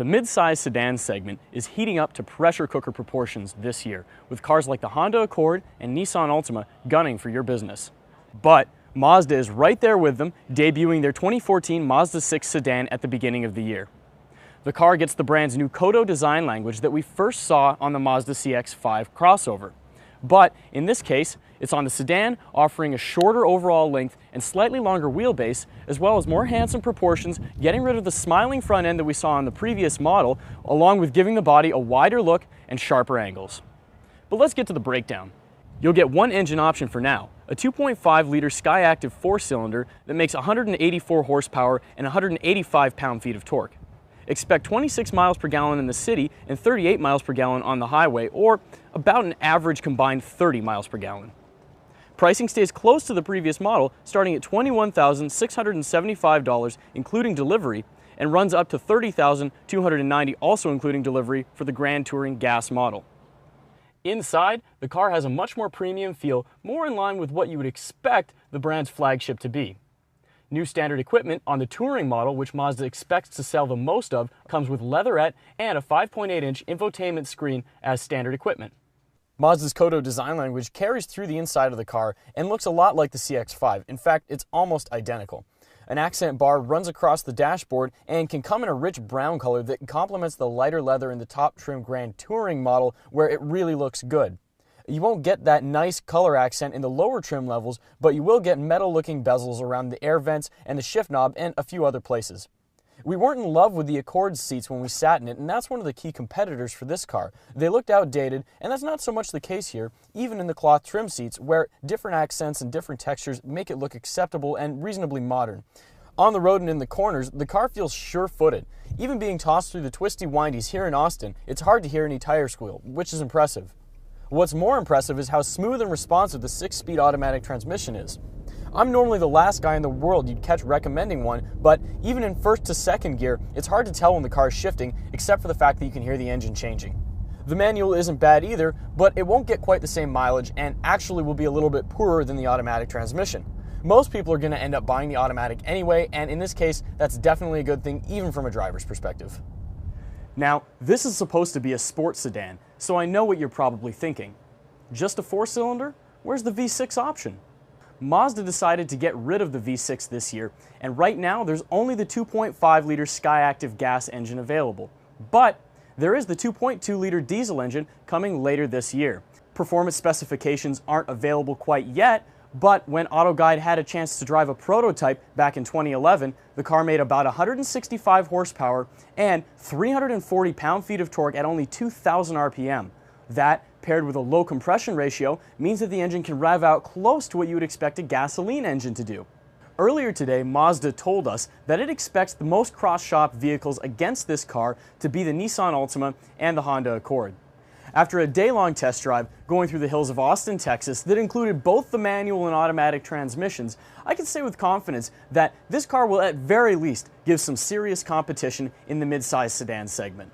The mid-size sedan segment is heating up to pressure cooker proportions this year, with cars like the Honda Accord and Nissan Altima gunning for your business. But Mazda is right there with them, debuting their 2014 Mazda6 sedan at the beginning of the year. The car gets the brand's new Kodo design language that we first saw on the Mazda CX-5 crossover. But in this case, it's on the sedan, offering a shorter overall length and slightly longer wheelbase, as well as more handsome proportions, getting rid of the smiling front end that we saw on the previous model, along with giving the body a wider look and sharper angles. But let's get to the breakdown. You'll get one engine option for now, a 2.5-liter Skyactiv 4-cylinder that makes 184 horsepower and 185 pound-feet of torque. Expect 26 miles per gallon in the city and 38 miles per gallon on the highway, or about an average combined 30 miles per gallon. Pricing stays close to the previous model, starting at $21,675 including delivery, and runs up to $30,290 also including delivery for the Grand Touring gas model. Inside, the car has a much more premium feel, more in line with what you would expect the brand's flagship to be. New standard equipment on the Touring model, which Mazda expects to sell the most of, comes with leatherette and a 5.8-inch infotainment screen as standard equipment. Mazda's Kodo design language carries through the inside of the car and looks a lot like the CX-5. In fact, it's almost identical. An accent bar runs across the dashboard and can come in a rich brown color that complements the lighter leather in the top trim Grand Touring model, where it really looks good. You won't get that nice color accent in the lower trim levels, but you will get metal-looking bezels around the air vents and the shift knob and a few other places. We weren't in love with the Accord seats when we sat in it, and that's one of the key competitors for this car. They looked outdated, and that's not so much the case here, even in the cloth trim seats, where different accents and different textures make it look acceptable and reasonably modern. On the road and in the corners, the car feels sure-footed. Even being tossed through the twisty windies here in Austin, it's hard to hear any tire squeal, which is impressive. What's more impressive is how smooth and responsive the 6-speed automatic transmission is. I'm normally the last guy in the world you'd catch recommending one, but even in first to second gear, it's hard to tell when the car is shifting, except for the fact that you can hear the engine changing. The manual isn't bad either, but it won't get quite the same mileage and actually will be a little bit poorer than the automatic transmission. Most people are going to end up buying the automatic anyway, and in this case, that's definitely a good thing, even from a driver's perspective. Now, this is supposed to be a sports sedan, so I know what you're probably thinking. Just a 4-cylinder? Where's the V6 option? Mazda decided to get rid of the V6 this year, and right now there's only the 2.5-liter Skyactiv gas engine available. But there is the 2.2-liter diesel engine coming later this year. Performance specifications aren't available quite yet, but when AutoGuide had a chance to drive a prototype back in 2011, the car made about 165 horsepower and 340 pound-feet of torque at only 2,000 RPM. That, paired with a low compression ratio, means that the engine can rev out close to what you would expect a gasoline engine to do. Earlier today, Mazda told us that it expects the most cross-shop vehicles against this car to be the Nissan Altima and the Honda Accord. After a day-long test drive going through the hills of Austin, Texas, that included both the manual and automatic transmissions, I can say with confidence that this car will at very least give some serious competition in the mid-size sedan segment.